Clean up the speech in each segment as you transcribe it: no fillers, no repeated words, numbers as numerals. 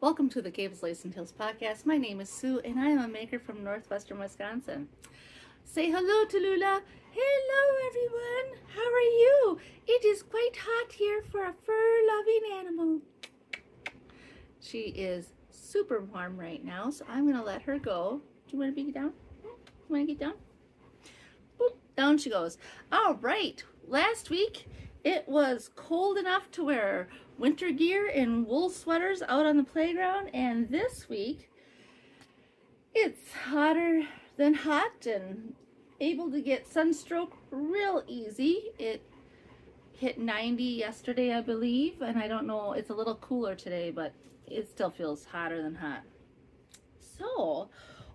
Welcome to the Cables, Lace, and Tails podcast. My name is Sue, and I am a maker from northwestern Wisconsin. Say hello, Tallulah. Hello, everyone. How are you? It is quite hot here for a fur-loving animal. She is super warm right now, so I'm going to let her go. Do you want to get down? You want to get down? Boop, down she goes. All right. Last week, it was cold enough to wear winter gear and wool sweaters out on the playground, and this week it's hotter than hot and able to get sunstroke real easy. It hit 90 yesterday, I believe, and I don't know, it's a little cooler today, but it still feels hotter than hot. So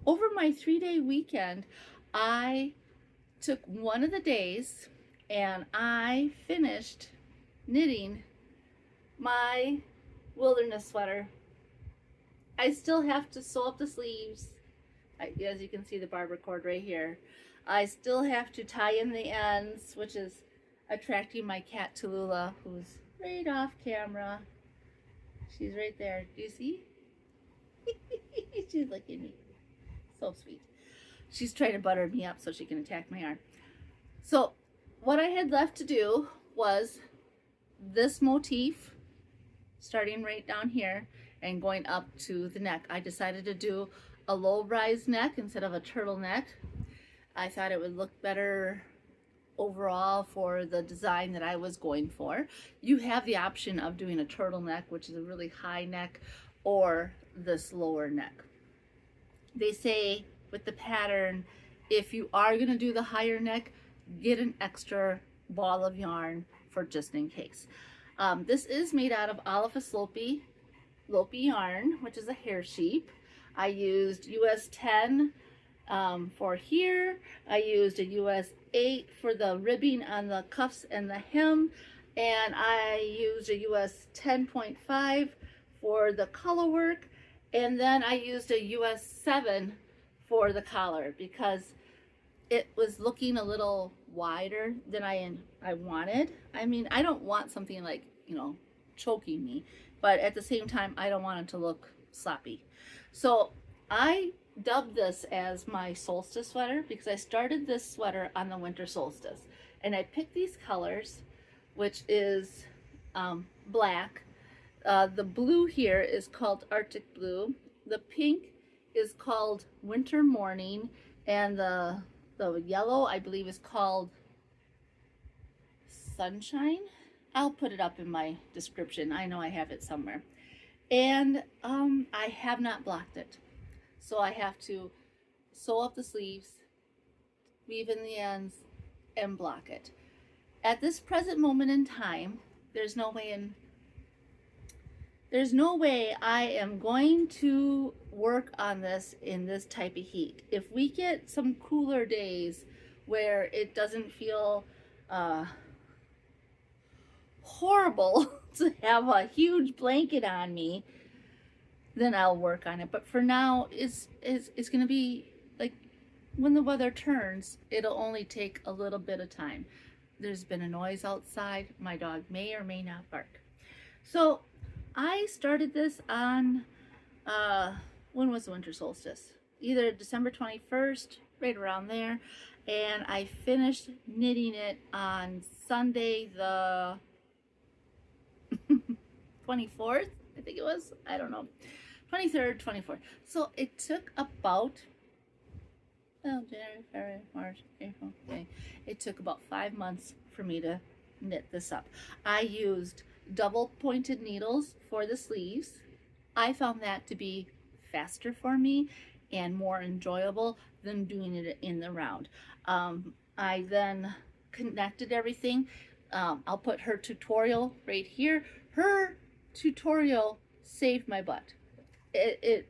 over my 3-day weekend, I took one of the days and I finished knitting my wilderness sweater. I still have to sew up the sleeves. As you can see, the barber cord right here. I still have to tie in the ends, which is attracting my cat Tallulah, who's right off camera. She's right there. Do you see? She's looking at me. So sweet. She's trying to butter me up so she can attack my arm. So what I had left to do was this motif, starting right down here and going up to the neck. I decided to do a low rise neck instead of a turtleneck. I thought it would look better overall for the design that I was going for. You have the option of doing a turtleneck, which is a really high neck, or this lower neck. They say with the pattern, if you are going to do the higher neck, get an extra ball of yarn for just in case. This is made out of Alafosslopi yarn, which is a hair sheep. I used US 10 for here. I used a US 8 for the ribbing on the cuffs and the hem, and I used a US 10.5 for the colorwork, and then I used a US 7 for the collar because it was looking a little wider than I wanted. I mean, I don't want something like, you know, choking me, but at the same time, I don't want it to look sloppy. So I dubbed this as my solstice sweater because I started this sweater on the winter solstice, and I picked these colors, which is black. The blue here is called Arctic Blue. The pink is called Winter Morning, and the yellow, I believe, is called Sunshine. I'll put it up in my description. I know I have it somewhere. And I have not blocked it. So I have to sew up the sleeves, weave in the ends, and block it. At this present moment in time, there's no way I am going to work on this in this type of heat. If we get some cooler days where it doesn't feel horrible to have a huge blanket on me, then I'll work on it. But for now, it's going to be like when the weather turns, it'll only take a little bit of time. There's been a noise outside. My dog may or may not bark. So I started this on, when was the winter solstice? Either December 21st, right around there. And I finished knitting it on Sunday the 24th, I think it was. I don't know. 23rd, 24th. So it took about, January, February, March, April, May. It took about 5 months for me to knit this up. I used double pointed needles for the sleeves. I found that to be faster for me and more enjoyable than doing it in the round. I then connected everything. I'll put her tutorial right here. Her tutorial saved my butt. It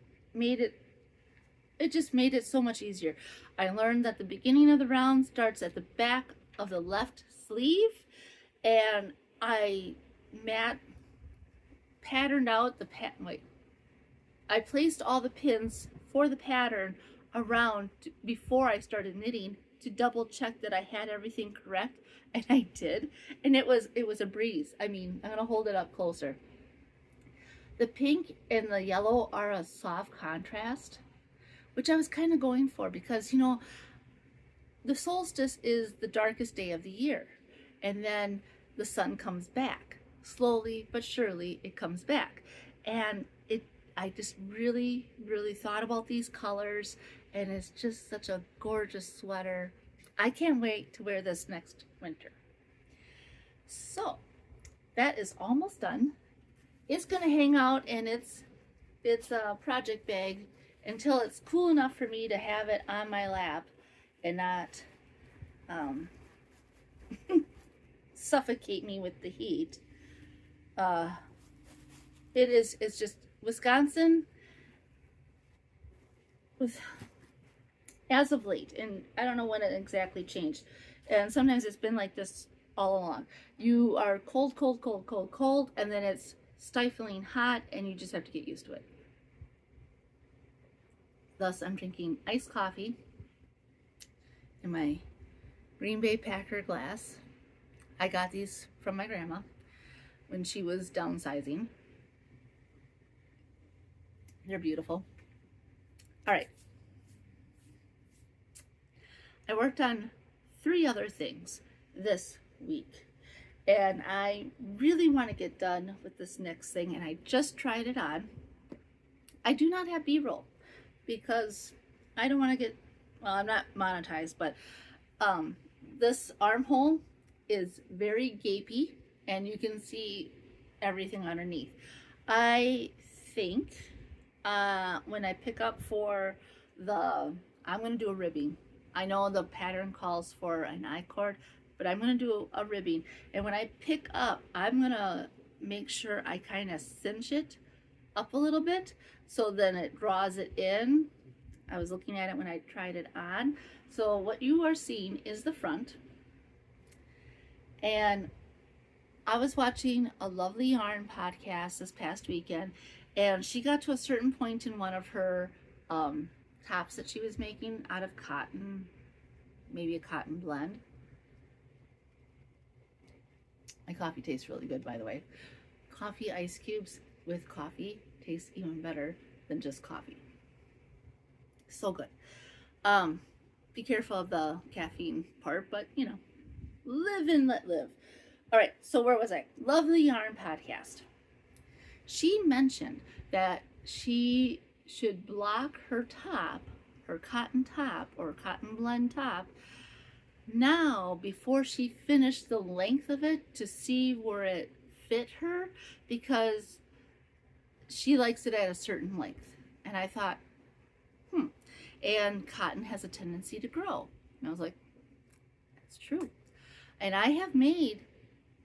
just made it so much easier. I learned that the beginning of the round starts at the back of the left sleeve, and I patterned out the I placed all the pins for the pattern around before I started knitting to double check that I had everything correct, and I did, and it was a breeze. I mean, I'm gonna hold it up closer. The pink and the yellow are a soft contrast, which I was kind of going for because, you know, the solstice is the darkest day of the year, and then the sun comes back. Slowly but surely it comes back. And I just really, really thought about these colors, and it's just such a gorgeous sweater. I can't wait to wear this next winter. So that is almost done. It's gonna hang out in its project bag until it's cool enough for me to have it on my lap and not suffocate me with the heat. It's just Wisconsin with, as of late, and I don't know when it exactly changed, and sometimes it's been like this all along. You are cold, cold, cold, cold, cold, and then it's stifling hot, and you just have to get used to it. Thus, I'm drinking iced coffee in my Green Bay Packer glass. I got these from my grandma when she was downsizing. They're beautiful. All right. I worked on 3 other things this week, and I really want to get done with this next thing, and I just tried it on. I do not have B-roll because I don't want to get, well, I'm not monetized, but this armhole is very gapy, and you can see everything underneath. I think when I pick up for I'm going to do a ribbing. I know the pattern calls for an I-cord, but I'm going to do a ribbing. And when I pick up, I'm going to make sure I kind of cinch it up a little bit so then it draws it in. I was looking at it when I tried it on. So what you are seeing is the front. And I was watching a Lovely Yarn podcast this past weekend, and she got to a certain point in one of her tops that she was making out of cotton, maybe a cotton blend. My coffee tastes really good, by the way. Coffee ice cubes with coffee tastes even better than just coffee. So good. Be careful of the caffeine part, but you know, live and let live. All right, so where was I? Lovely Yarn podcast. She mentioned that she should block her top, her cotton top or cotton blend top, now before she finished the length of it to see where it fit her, because she likes it at a certain length. And I thought, and cotton has a tendency to grow. And I was like, that's true. And I have made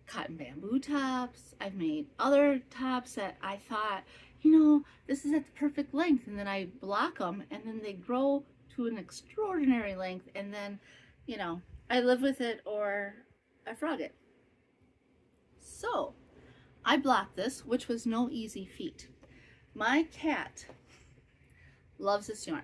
cotton bamboo tops. I've made other tops that I thought, you know, this is at the perfect length. And then I block them and then they grow to an extraordinary length. And then, you know, I live with it or I frog it. So I blocked this, which was no easy feat. My cat loves this yarn.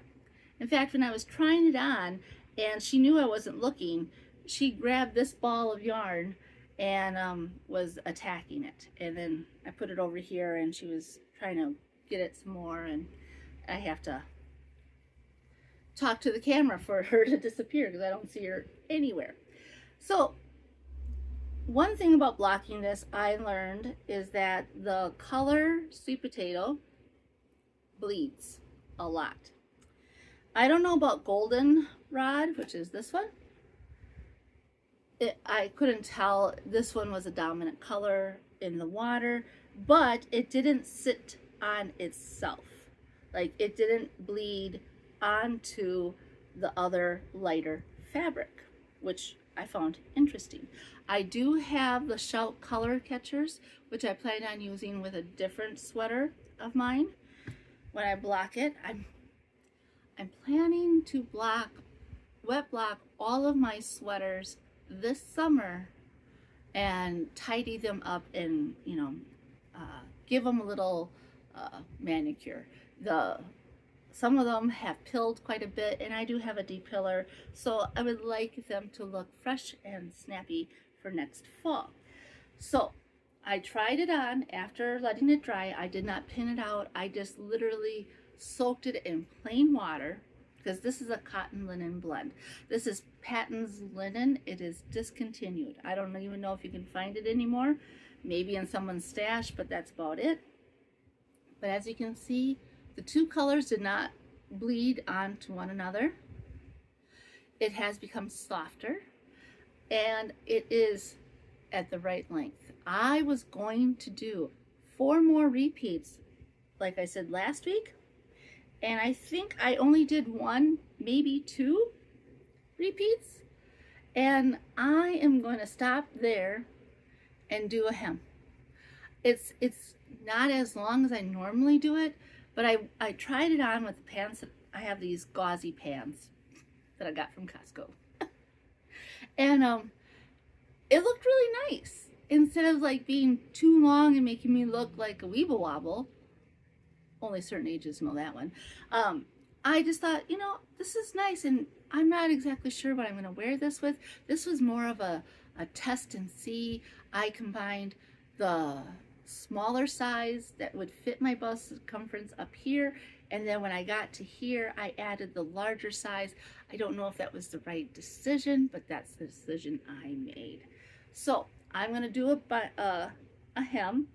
In fact, when I was trying it on and she knew I wasn't looking, she grabbed this ball of yarn and was attacking it. And then I put it over here and she was trying to get it some more, and I have to talk to the camera for her to disappear because I don't see her anywhere. So one thing about blocking this I learned is that the color Sweet Potato bleeds a lot. I don't know about Goldenrod, which is this one. I couldn't tell. This one was a dominant color in the water, but it didn't sit on itself. Like, it didn't bleed onto the other lighter fabric, which I found interesting. I do have the Shout color catchers, which I plan on using with a different sweater of mine. When I block it, I'm planning to wet block all of my sweaters this summer and tidy them up and, you know, give them a little manicure. Some of them have pilled quite a bit, and I do have a depiller, so I would like them to look fresh and snappy for next fall. So I tried it on after letting it dry. I did not pin it out. I just literally soaked it in plain water, because this is a cotton linen blend. This is Patons Linen. It is discontinued. I don't even know if you can find it anymore. Maybe in someone's stash, but that's about it. But as you can see, the two colors did not bleed onto one another. It has become softer, and it is at the right length. I was going to do 4 more repeats, like I said last week, and I think I only did 1, maybe 2 repeats, and I am going to stop there and do a hem. It's not as long as I normally do it, but I tried it on with the pants. I have these gauzy pants that I got from Costco, and it looked really nice. Instead of like being too long and making me look like a weeble wobble, only certain ages know that one, I just thought, you know, this is nice, and I'm not exactly sure what I'm going to wear this with. This was more of a test and see. I combined the smaller size that would fit my bust circumference up here, and then when I got to here, I added the larger size. I don't know if that was the right decision, but that's the decision I made. So I'm going to do a hem.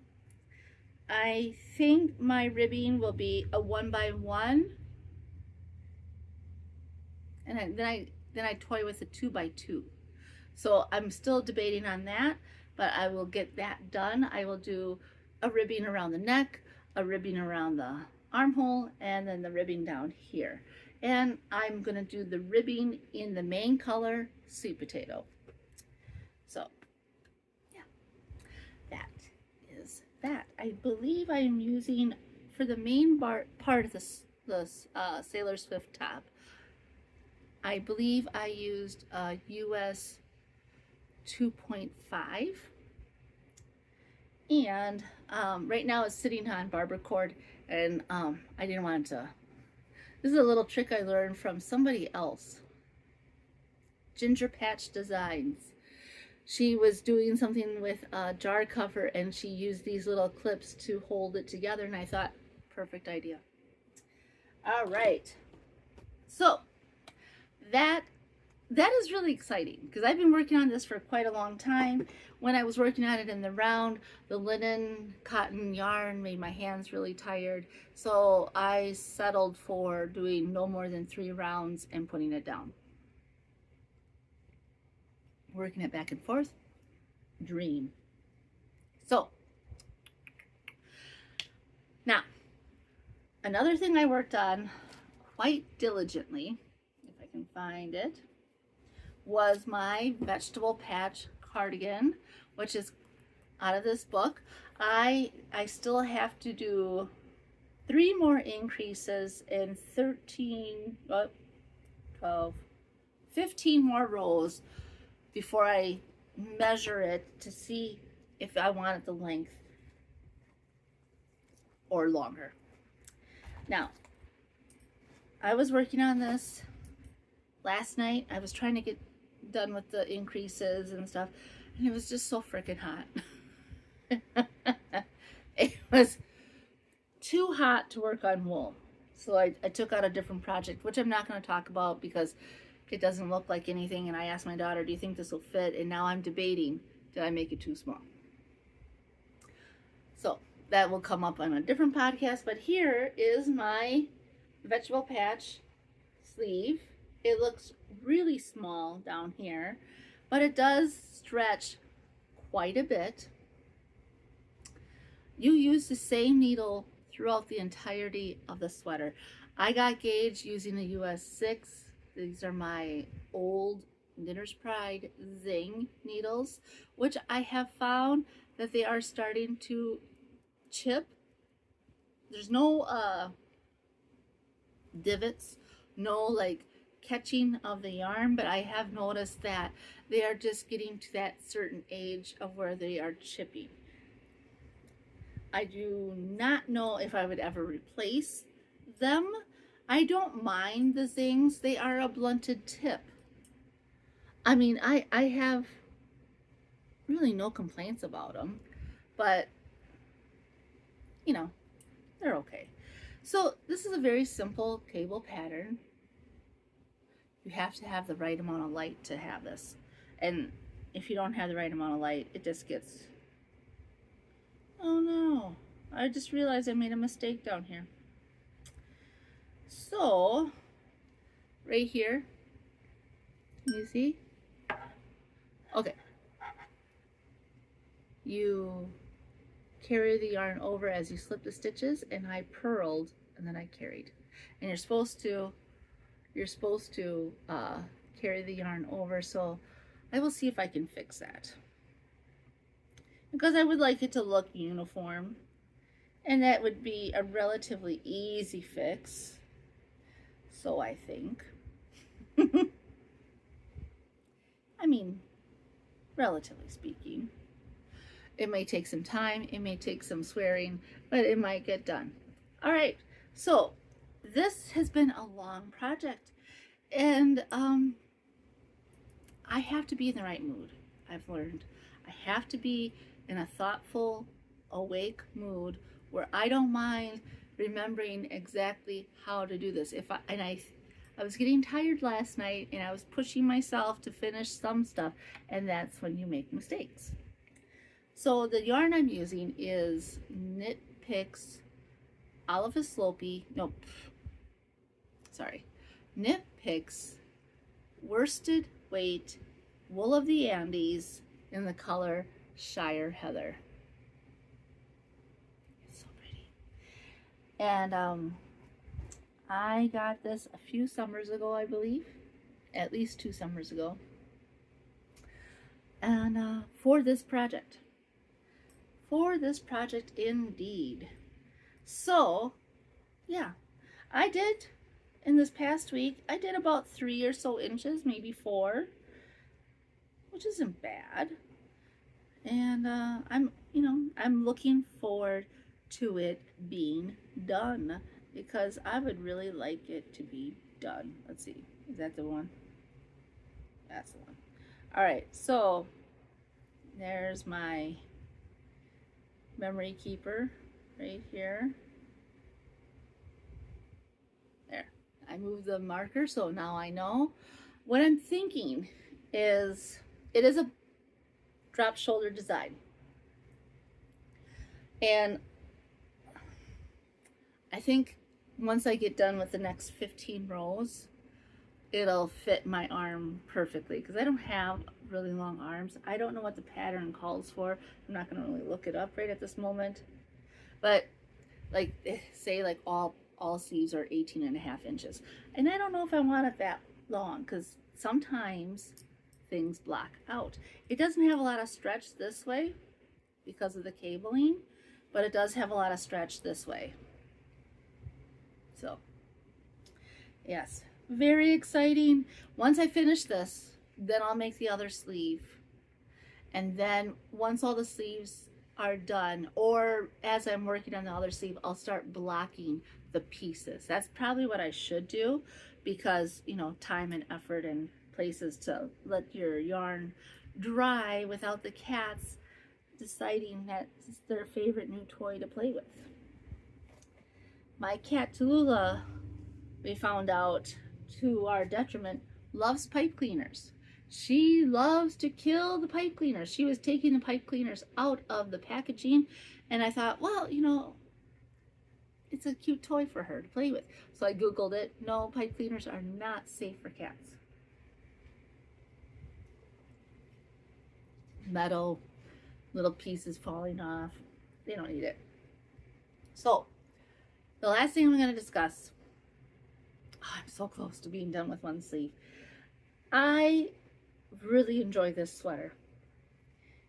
I think my ribbing will be a 1x1, and then I toy with a 2x2. So I'm still debating on that, but I will get that done. I will do a ribbing around the neck, a ribbing around the armhole, and then the ribbing down here. And I'm going to do the ribbing in the main color, Sweet Potato. So that. I believe I am using, for the main part of the Sailor Swift top, I believe I used US 2.5, and right now it's sitting on barber cord, and I didn't want to. This is a little trick I learned from somebody else, Ginger Patch Designs. She was doing something with a jar cover, and she used these little clips to hold it together, and I thought, perfect idea. All right, so that is really exciting, because I've been working on this for quite a long time. When I was working on it in the round, the linen cotton yarn made my hands really tired, so I settled for doing no more than 3 rounds and putting it down. Working it back and forth, dream. So now, another thing I worked on quite diligently, if I can find it, was my vegetable patch cardigan, which is out of this book. I still have to do 3 more increases in 15 more rows before I measure it to see if I want it the length or longer. Now, I was working on this last night. I was trying to get done with the increases and stuff, and it was just so freaking hot. It was too hot to work on wool. So I took out a different project, which I'm not going to talk about because it doesn't look like anything, and I asked my daughter, do you think this will fit? And now I'm debating, did I make it too small? So that will come up on a different podcast, but here is my vegetable patch sleeve. It looks really small down here, but it does stretch quite a bit. You use the same needle throughout the entirety of the sweater. I got gauged using the US 6. These are my old Knitter's Pride Zing needles, which I have found that they are starting to chip. There's no divots, no like catching of the yarn, but I have noticed that they are just getting to that certain age of where they are chipping. I do not know if I would ever replace them. I don't mind the Zings. They are a blunted tip. I mean, I have really no complaints about them. but you know, they're okay. So this is a very simple cable pattern. You have to have the right amount of light to have this. And if you don't have the right amount of light, it just gets, oh no, I just realized I made a mistake down here. So right here, you see? Okay. You carry the yarn over as you slip the stitches, and I purled and then I carried. And you're supposed to carry the yarn over, so I will see if I can fix that, because I would like it to look uniform, and that would be a relatively easy fix, so I think. I mean, relatively speaking. It may take some time, it may take some swearing, but it might get done. All right, so this has been a long project, and I have to be in the right mood. I've learned I have to be in a thoughtful, awake mood where I don't mind remembering exactly how to do this. I was getting tired last night, and I was pushing myself to finish some stuff, and that's when you make mistakes. So the yarn I'm using is Knit Picks Alafosslopi, Knit Picks Worsted Weight Wool of the Andes in the color Shire Heather. It's so pretty. And I got this a few summers ago, I believe, at least 2 summers ago, and for this project. Indeed. So yeah, I did, in this past week, I did about 3 or so inches, maybe 4, which isn't bad. And I'm looking forward to it being done, because I would really like it to be done. Let's see, is that the one? That's the one. All right, so there's my memory keeper right here. There, I moved the marker, so now I know. What I'm thinking is, it is a drop shoulder design, and I think once I get done with the next 15 rows, it'll fit my arm perfectly, because I don't have really long arms. I don't know what the pattern calls for. I'm not going to really look it up right at this moment, but like, say like all sleeves are 18.5 inches, and I don't know if I want it that long, because sometimes things block out. It doesn't have a lot of stretch this way because of the cabling, but it does have a lot of stretch this way. So yes, very exciting. Once I finish this, then I'll make the other sleeve, and then once all the sleeves are done, or as I'm working on the other sleeve, I'll start blocking the pieces. That's probably what I should do, because time and effort and places to let your yarn dry without the cats deciding that it's their favorite new toy to play with. My cat Tallulah, we found out to our detriment, loves pipe cleaners. She loves to kill the pipe cleaners. She was taking the pipe cleaners out of the packaging, and I thought, well, it's a cute toy for her to play with. So I Googled it. No, pipe cleaners are not safe for cats. Metal, little pieces falling off. They don't need it. So the last thing I'm going to discuss, I'm so close to being done with one sleeve. I really enjoy this sweater.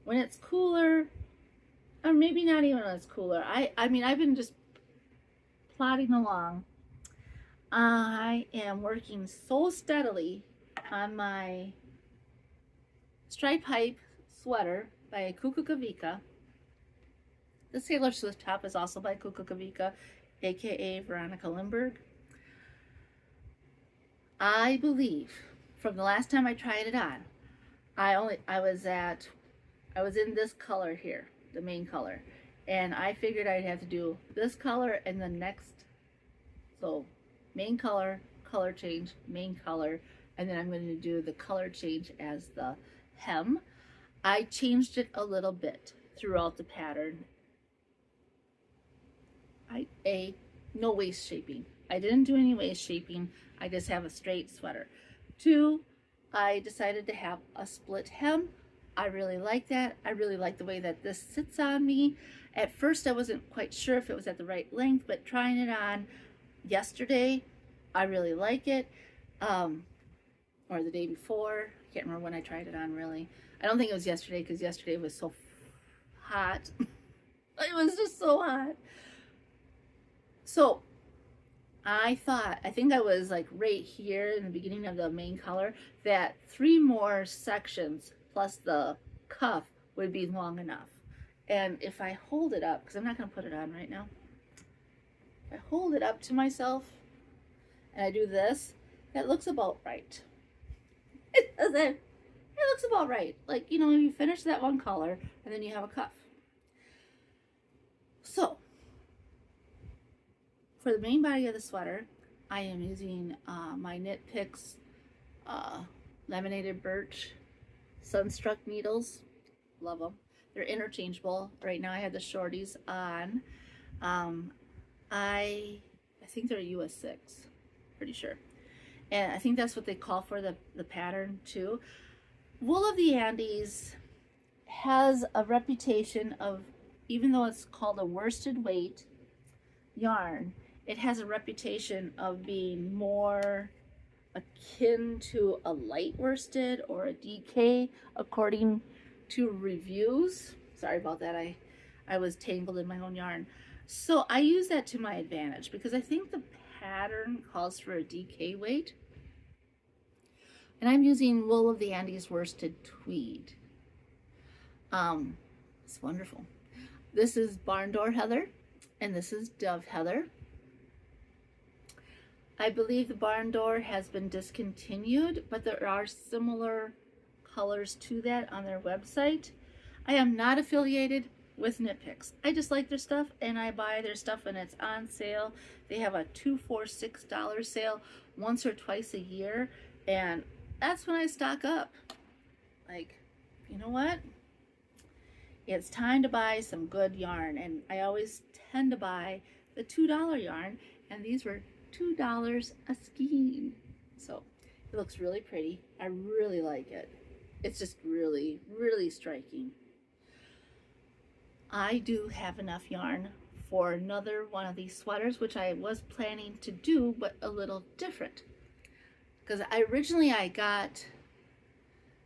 When it's cooler, or maybe not even when it's cooler, I mean, I've been just plodding along. I am working so steadily on my stripe hype sweater by Kutovakika. The Sailor Swift top is also by Kutovakika, aka Veronica Lindbergh. I believe from the last time I tried it on, I was in this color here. the main color. And I figured I'd have to do this color and the next. So main color, color change, main color, and then I'm going to do the color change as the hem. I changed it a little bit throughout the pattern. No waist shaping. I didn't do any waist shaping. I just have a straight sweater. 2, I decided to have a split hem. I really like that. I really like the way that this sits on me. At first I wasn't quite sure if it was at the right length, but trying it on yesterday, I really like it. Or the day before. I can't remember when I tried it on, really. I don't think it was yesterday, because yesterday was so hot. It was just so hot. So I think I was like right here in the beginning of the main color, that 3 more sections plus the cuff would be long enough. And if I hold it up, because I'm not going to put it on right now, if I hold it up to myself and I do this, that looks about right. It doesn't. It looks about right. Like, you know, you finish that one color and then you have a cuff. So for the main body of the sweater, I am using my Knit Picks laminated birch Sunstruck needles. Love them. They're interchangeable. Right now I have the shorties on. I think they're US 6, pretty sure. And I think that's what they call for the pattern too. Wool of the Andes has a reputation of, even though it's called a worsted weight yarn, it has a reputation of being more akin to a light worsted or a DK, according to reviews. Sorry about that, I was tangled in my own yarn. So I use that to my advantage because I think the pattern calls for a DK weight. And I'm using Wool of the Andes worsted tweed. It's wonderful. This is Barn Door Heather and this is Dove Heather. I believe the Barn Door has been discontinued, but there are similar colors to that on their website. I am not affiliated with Knit Picks. I just like their stuff and I buy their stuff when it's on sale. They have a $2 for $6 sale once or twice a year, and that's when I stock up. Like, you know what? It's time to buy some good yarn, and I always tend to buy the $2 yarn, and these were $2 a skein. So it looks really pretty. I really like it. It's just really, really striking. I do have enough yarn for another one of these sweaters, which I was planning to do, but a little different. Because originally I got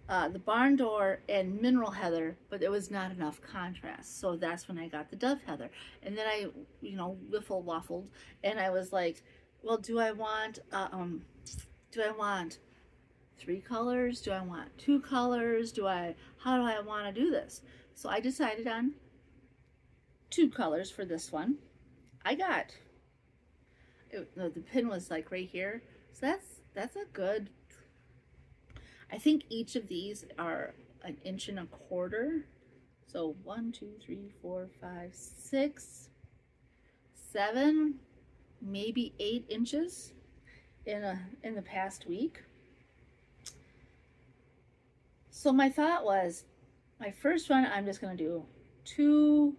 the Barn Door and Mineral Heather, but there was not enough contrast. So that's when I got the Dove Heather. And then I, you know, waffled, and I was like, well, do I want 3 colors? Do I want 2 colors? How do I want to do this? So I decided on 2 colors for this one. The pin was like right here. So that's a good, I think each of these are 1.25 inches. So 1, 2, 3, 4, 5, 6, 7, maybe 8 inches in the past week. So my thought was, my first one, I'm just going to do two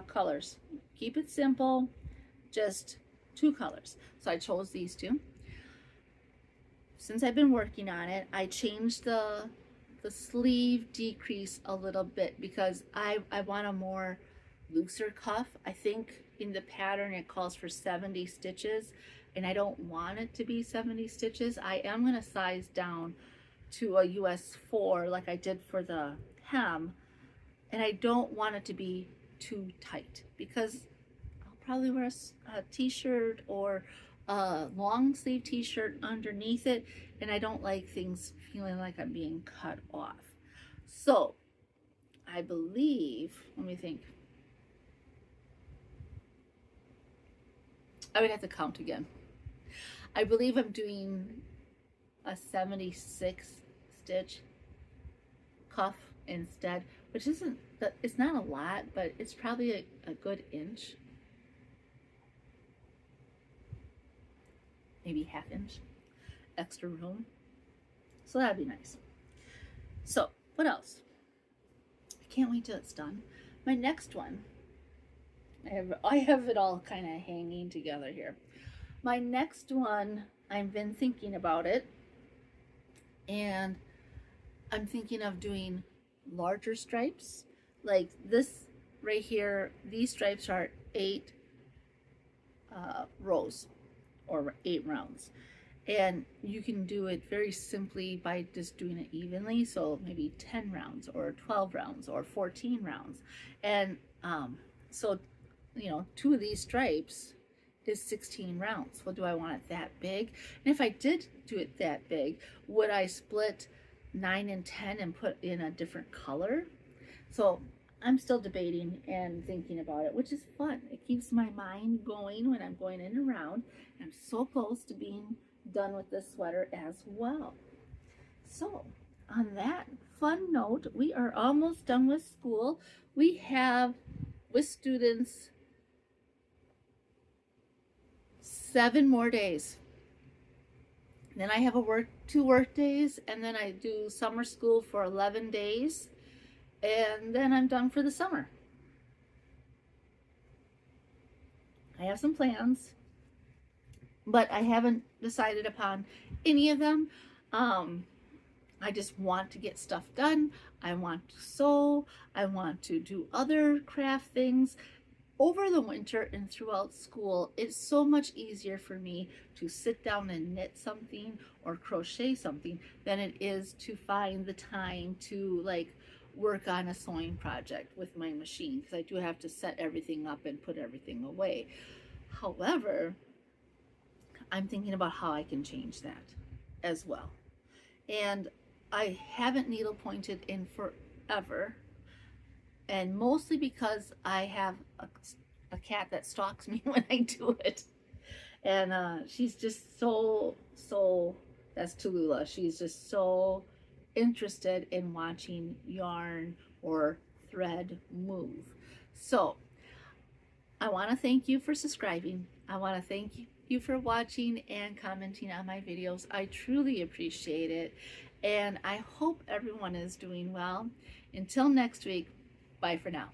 colors. Keep it simple, just 2 colors. So I chose these 2. Since I've been working on it, I changed the sleeve decrease a little bit because I want a more looser cuff. I think in the pattern it calls for 70 stitches, and I don't want it to be 70 stitches. I am going to size down to a US 4 like I did for the hem, and I don't want it to be too tight because I'll probably wear a t-shirt or a long sleeve t-shirt underneath it, and I don't like things feeling like I'm being cut off. So I believe, let me think, I would have to count again. I believe I'm doing a 76 stitch cuff instead, which isn't, it's not a lot, but it's probably a good inch, maybe half inch extra room. So that'd be nice. So what else? I can't wait till it's done. My next one, I have it all kind of hanging together here. My next one, I've been thinking about it, and I'm thinking of doing larger stripes. Like this right here, these stripes are 8 rows or 8 rounds. And you can do it very simply by just doing it evenly. So maybe 10 rounds or 12 rounds or 14 rounds. And so, you know, 2 of these stripes is 16 rounds. Well, do I want it that big? And if I did do it that big, would I split 9 and 10 and put in a different color? So I'm still debating and thinking about it, which is fun. It keeps my mind going when I'm going in and around. I'm so close to being done with this sweater as well. So on that fun note, we are almost done with school. We have with students 7 more days. Then I have 2 work days, and then I do summer school for 11 days, and then I'm done for the summer. I have some plans, but I haven't decided upon any of them. I just want to get stuff done. I want to sew. I want to do other craft things. Over the winter and throughout school, it's so much easier for me to sit down and knit something or crochet something than it is to find the time to like work on a sewing project with my machine, because I do have to set everything up and put everything away. However, I'm thinking about how I can change that as well. And I haven't needle pointed in forever, and mostly because I have a cat that stalks me when I do it. And she's just so, that's Tallulah. She's just so interested in watching yarn or thread move. So I want to thank you for subscribing. I want to thank you for watching and commenting on my videos. I truly appreciate it, and I hope everyone is doing well. Until next week, bye for now.